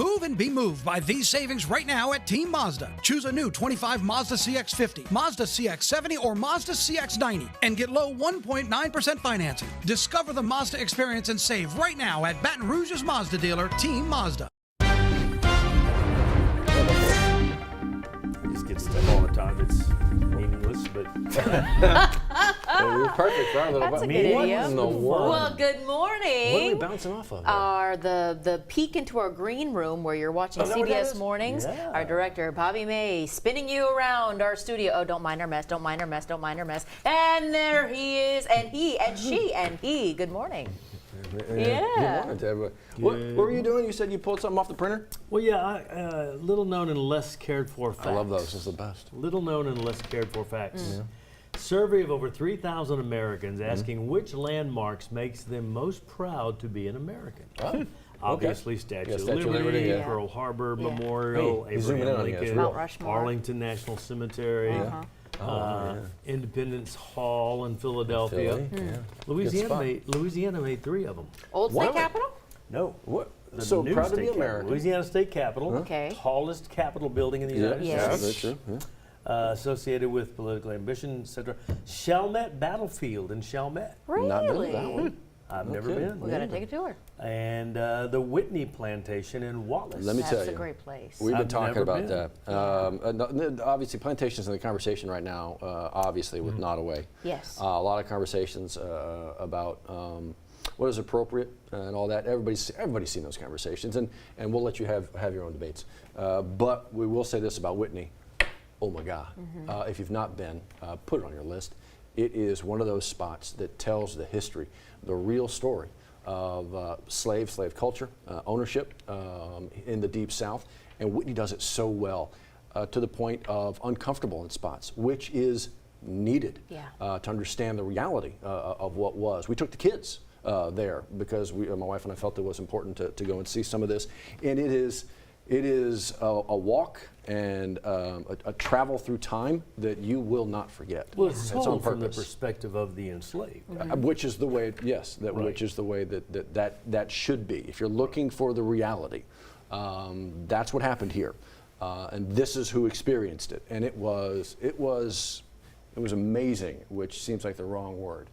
Move and be moved by these savings right now at Team Mazda. Choose a new 25 Mazda CX-50, Mazda CX-70, or Mazda CX-90 and get low 1.9% financing. Discover the Mazda experience and save right now at Baton Rouge's Mazda dealer, Team Mazda. Just get stuff all the time. It's meaningless, but You're perfect for our little That's a good What idiom. in the world? Well, good morning. What are we bouncing off of? Are the peek into our green room where you're watching that what that CBS is? Mornings. Yeah. Our director, Bobby May, spinning you around our studio. Oh, don't mind our mess, don't mind our mess, don't mind our mess. And there he is, and he, and she, and he. Good morning. Yeah. Good morning to everybody. What were you doing? You said you pulled something off the printer? well, yeah. Little known and less cared for facts. I love those. It's the best. Little known and less cared for facts. Survey of over 3,000 Americans asking which landmarks makes them most proud to be an American. Oh, Obviously, Statue of Statue of Liberty, Liberty, yeah. Pearl Harbor Yeah. Memorial, Hey, he's zooming in Abraham on you, it's Lincoln, real. Mount Rushmore. Arlington National Cemetery, Independence Hall in Philadelphia. Philly, yeah. Louisiana made 3 of them. Old Why State would- Capitol? No. What? The So new proud to state be capitol. American. Louisiana State Capitol. Okay. Tallest Capitol building in the United Yes. Yeah, States. that's true. Yeah. Associated with political ambition, etc. Chalmette Battlefield in Chalmette. Really? Not been to that one. I've never kidding. been. We got to take a tour. And the Whitney Plantation in Wallace. Let me tell That's a you. great place. We've been I've talking never about been. that. Obviously, plantations in the conversation right now, obviously, with Nottoway. Yes. A lot of conversations about what is appropriate and all that. Everybody's seen those conversations, and we'll let you have your own debates. But we will say this about Whitney. Oh my God. If you've not been, put it on your list. It is one of those spots that tells the history, the real story of slave culture, ownership in the Deep South. And Whitney does it so well to the point of uncomfortable in spots, which is needed to understand the reality of what was. We took the kids there because my wife and I felt it was important to go and see some of this. And it is a walk and a travel through time that you will not forget. Well, it's on told from the purpose. perspective of the enslaved. Which is the way, yes, Right. which is the way that should be. If you're looking for the reality, that's what happened here, and this is who experienced it. And it was amazing, which seems like the wrong word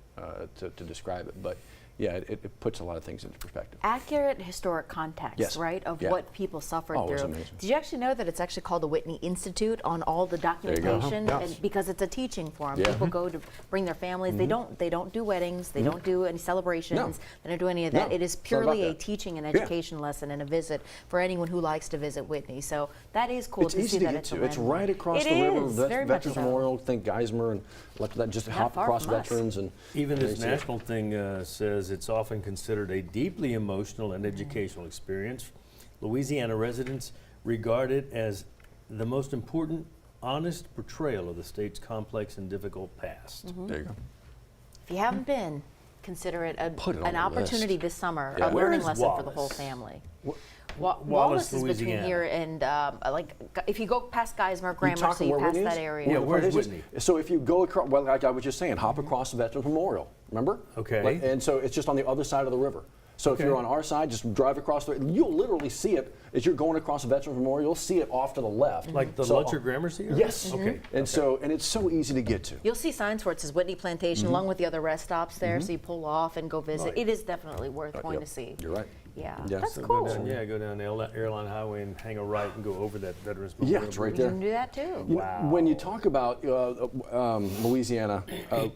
to describe it, but yeah, it puts a lot of things into perspective. Accurate historic context, Yes. right, of Yeah. what people suffered Oh, it was through. amazing. Did you actually know that it's actually called the Whitney Institute on all the you go. documentation? Yeah. And because it's a teaching forum. Yeah. People go to bring their families. They don't do weddings. They don't do any celebrations. No. They don't do any of that. No. It is It's not about purely a that. teaching and Yeah. education lesson and a visit for anyone who likes to visit Whitney. So that is cool It's to easy see to that get it's a to. It's landmark. right across It the river. is, very much Veterans so. Memorial, think Geismar, and let that just hop far across from us. veterans and Even and this you see it. national thing says it's often considered a deeply emotional and educational experience. Louisiana residents regard it as the most important, honest portrayal of the state's complex and difficult past. There you go. If you haven't been, consider it, Put it on an the opportunity list. this summer, Yeah. a Where learning is lesson for the whole Wallace? family. Wallace, Wallace is between Louisiana. here and if you go past Geismar, You talking Gramercy, where past Whitney that is? area. Yeah, Where where's it is? Whitney? So if you go across, well, like I was just saying, hop across the Veterans Memorial. Remember? Okay. And so it's just on the other side of the river. So if Okay. you're on our side, just drive across the. You'll literally see it as you're going across the Veterans Memorial. You'll see it off to the left. Like the So- Lutcher Gramercy area? Yes. Okay. And it's so easy to get to. You'll see signs where it says Whitney Plantation along with the other rest stops there, so you pull off and go visit. Right. It is definitely worth going Yep. to see. You're right. Yeah, Yeah. that's So Go cool. down, go down the Airline Highway and hang a right and go over that Veterans Yeah, Memorial. it's right Bridge. You there. can do that too. You know, Wow. when you talk about Louisiana,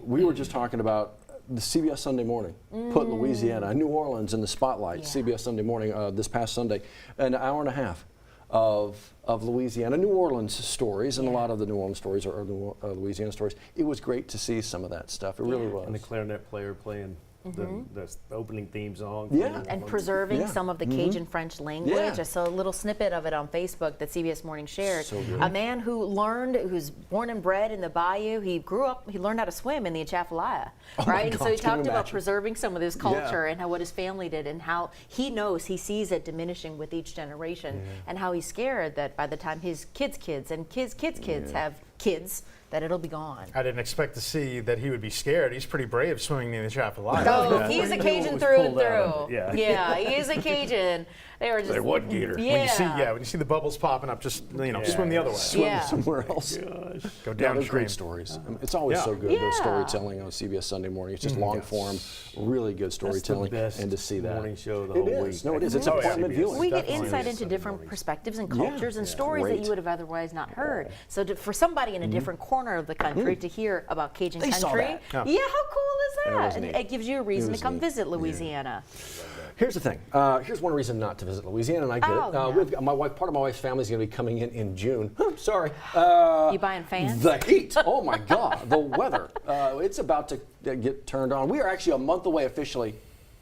we were just talking about the CBS Sunday Morning put Louisiana, New Orleans in the spotlight. Yeah. CBS Sunday Morning this past Sunday, an hour and a half of Louisiana, New Orleans stories, and a lot of the New Orleans stories are Louisiana stories. It was great to see some of that stuff. It really was. And the clarinet player playing the opening theme song. Yeah. And preserving Yeah. some of the Cajun French language. Yeah. I saw a little snippet of it on Facebook that CBS Morning shared. So good. A man who's born and bred in the bayou. He grew up, he learned how to swim in the Atchafalaya, Oh my right? And so God, he can you talked about imagine? preserving some of this culture and how what his family did and how he sees it diminishing with each generation and how he's scared that by the time his kids' kids and kids' kids' kids have kids, that it'll be gone. I didn't expect to see that he would be scared. He's pretty brave swimming in the trap alive. Oh, he's a Cajun through and through. Yeah. He is a Cajun. They were just. Say what, Gator? Yeah. When you see the bubbles popping up, just swim the other way. Swim somewhere else. Go Yeah, downstream. those great stories. I mean, it's always so good, those storytelling on CBS Sunday Morning. It's just long form, really good storytelling. That's the best and to see that. morning show the whole week. No, it is. It's appointment viewing. We get Definitely insight is. into different perspectives and cultures and stories that Great. you would have otherwise not heard. So for somebody in a different corner of the country to hear about Cajun They saw country, that. yeah, how cool is It was that? neat. It gives you a reason was to come neat. visit Louisiana. Here's the thing. Here's one reason not to visit Louisiana, and I get it. yeah. We've got part of my wife's family is going to be coming in June. Sorry. You buying fans? The heat. Oh my God. The weather. It's about to get turned on. We are actually a month away officially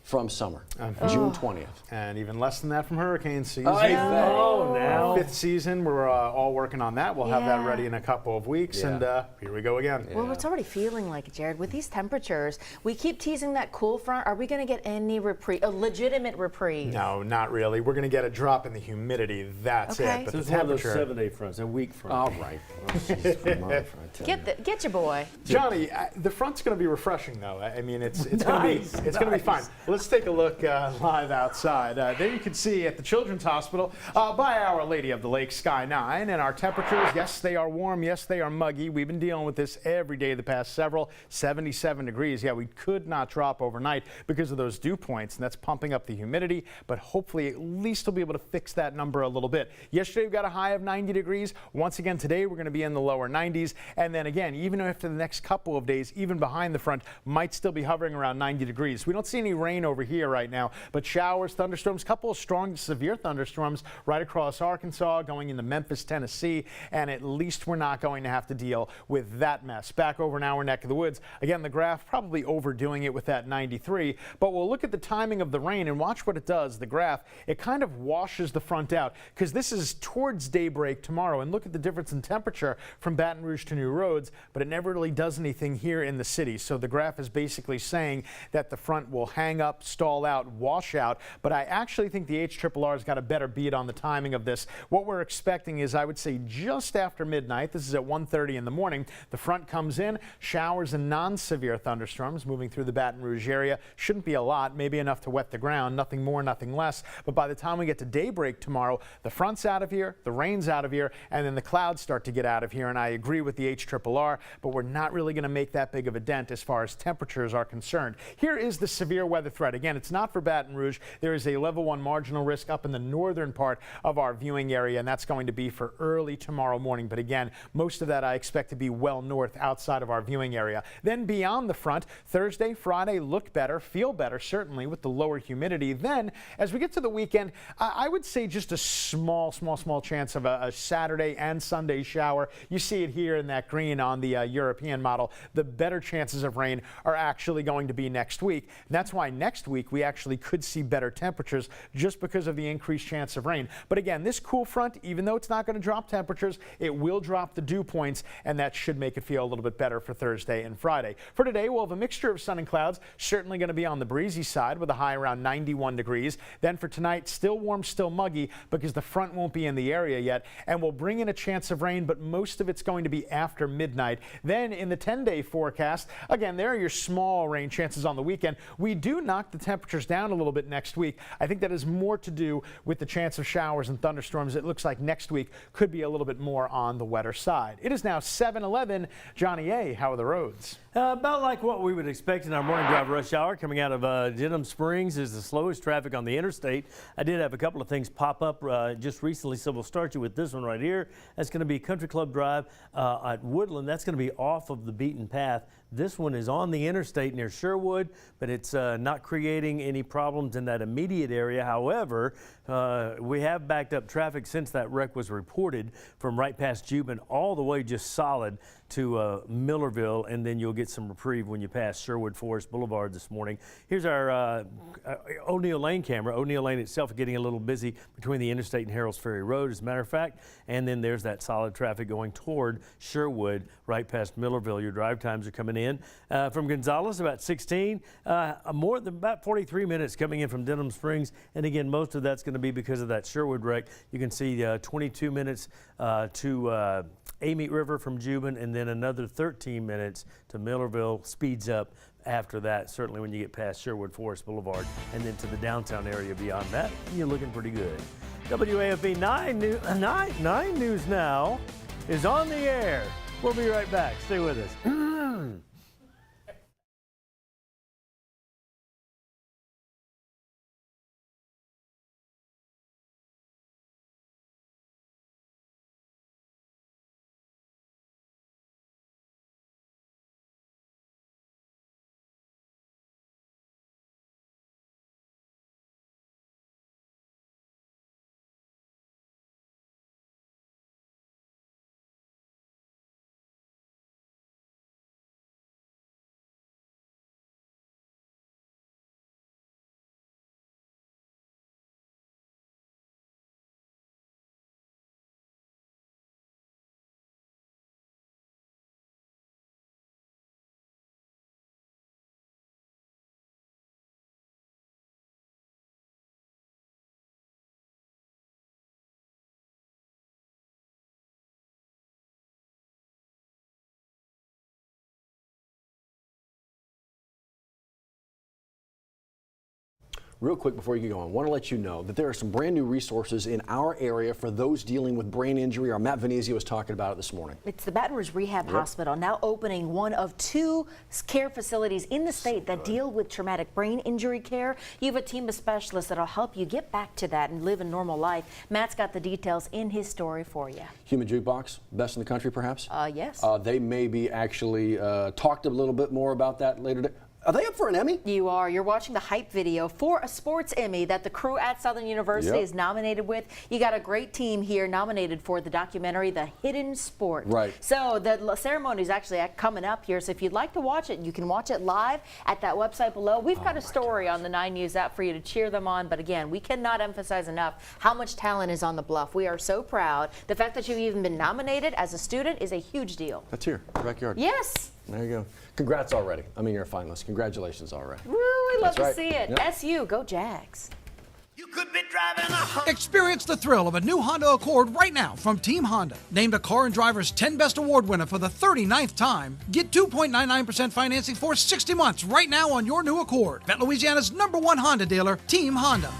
from summer, June 20th. And even less than that from hurricane season. Oh, now. Fifth season, we're all working on that. We'll have that Yeah. ready in a couple of weeks, and here we go again. Well, it's already feeling like it, Jared. With these temperatures, we keep teasing that cool front. Are we going to get any reprieve, a legitimate reprieve? No, not really. We're going to get a drop in the humidity. That's Okay. it. But So the it's one of those temperature. 7-day fronts, a week front. All right. Oh, jeez, for a month, I tell you. Get your boy. Johnny, the front's going to be refreshing, though. I mean, it's going to be fine. Let's take a look live outside. There you can see at the Children's Hospital by Our Lady of the Lake Sky 9, and our temperatures, yes, they are warm, yes, they are muggy. We've been dealing with this every day the past several. 77 degrees. Yeah, we could not drop overnight because of those dew points, and that's pumping up the humidity, but hopefully at least we'll be able to fix that number a little bit. Yesterday we got a high of 90 degrees. Once again today we're going to be in the lower 90s, and then again, even after the next couple of days, even behind the front, might still be hovering around 90 degrees. We don't see any rain over here right now, but showers, thunderstorms, couple of strong severe thunderstorms right across Arkansas, going into Memphis, Tennessee, and at least we're not going to have to deal with that mess. Back over in our neck of the woods, again, the graph probably overdoing it with that 93, but we'll look at the timing of the rain and watch what it does. The graph, it kind of washes the front out because this is towards daybreak tomorrow, and look at the difference in temperature from Baton Rouge to New Roads, but it never really does anything here in the city. So the graph is basically saying that the front will hang up, stall out, wash out, but I actually think the HRRR's got a better beat on the timing of this. What we're expecting is, I would say, just after midnight. This is at 1:30 in the morning. The front comes in, showers and non-severe thunderstorms moving through the Baton Rouge area. Shouldn't be a lot, maybe enough to wet the ground, nothing more, nothing less. But by the time we get to daybreak tomorrow, the front's out of here, the rain's out of here, and then the clouds start to get out of here. And I agree with the HRRR, but we're not really going to make that big of a dent as far as temperatures are concerned. Here is the severe weather threat. Again, it's not for Baton Rouge. There is a level 1 marginal risk up in the northern part of our viewing area, and that's going to be for early tomorrow morning. But again, most of that I expect to be well north outside of our viewing area. Then beyond the front, Thursday, Friday look better, feel better, certainly with the lower humidity. Then as we get to the weekend, I would say just a small chance of a Saturday and Sunday shower. You see it here in that green on the European model. The better chances of rain are actually going to be next week. And that's why next week we actually could see better temperatures just because of the increased chance of rain. But again, this cool front, even though it's not going to drop temperatures, it will drop the dew points, and that should make it feel a little bit better for Thursday and Friday. For today, we'll have a mixture of sun and clouds, certainly going to be on the breezy side with a high around 91 degrees. Then for tonight, still warm, still muggy because the front won't be in the area yet, and we'll bring in a chance of rain, but most of it's going to be after midnight. Then in the 10-day forecast, again, there are your small rain chances on the weekend. We do knock the temperatures down a little bit next week. I think that is more to do with the chance of showers and thunderstorms. It looks like next week could be a little bit more on the wetter side. It is now 7:11. Johnny A., how are the roads? About like what we would expect in our morning drive rush hour. Coming out of Denham Springs is the slowest traffic on the interstate. I did have a couple of things pop up just recently, so we'll start you with this one right here. That's going to be Country Club Drive at Woodland. That's going to be off of the beaten path. This one is on the interstate near Sherwood, but it's not creating any problems in that immediate area. However, we have backed up traffic since that wreck was reported from right past Jubin all the way just solid to Millerville, and then you'll get some reprieve when you pass Sherwood Forest Boulevard this morning. Here's our O'Neill Lane camera. O'Neill Lane itself getting a little busy between the interstate and Harrells Ferry Road, as a matter of fact, and then there's that solid traffic going toward Sherwood right past Millerville. Your drive times are coming in. From Gonzales, about 16, more than about 43 minutes coming in from Denham Springs, and again, most of that's going to be because of that Sherwood wreck. You can see 22 minutes to Amite River from Jubin, and then another 13 minutes to Millerville. Speeds up after that, certainly when you get past Sherwood Forest Boulevard, and then to the downtown area beyond that, you're looking pretty good. WAFB 9 News Now is on the air. We'll be right back. Stay with us. Real quick before you get going, I want to let you know that there are some brand new resources in our area for those dealing with brain injury. Our Matt Venezia was talking about it this morning. It's the Baton Rouge Rehab Hospital, now opening one of 2 care facilities in the state that deal with traumatic brain injury care. You have a team of specialists that'll help you get back to that and live a normal life. Matt's got the details in his story for you. Human Jukebox, best in the country perhaps? Yes. They may be actually talked a little bit more about that later today. Are they up for an Emmy? You are. You're watching the hype video for a sports Emmy that the crew at Southern University is nominated with. You got a great team here nominated for the documentary, The Hidden Sport. Right. So the ceremony is actually coming up here. So if you'd like to watch it, you can watch it live at that website below. We've got a story on the 9 News app for you to cheer them on. But again, we cannot emphasize enough how much talent is on the Bluff. We are so proud. The fact that you've even been nominated as a student is a huge deal. That's here, backyard. Yes. There you go. Congrats already. I mean, you're a finalist. Congratulations already. Woo, I love That's to right. see it. Yep. SU, go Jags. You could be driving a Experience the thrill of a new Honda Accord right now from Team Honda. Named a Car and Driver's 10 Best Award winner for the 39th time. Get 2.99% financing for 60 months right now on your new Accord. At Louisiana's #1 Honda dealer, Team Honda.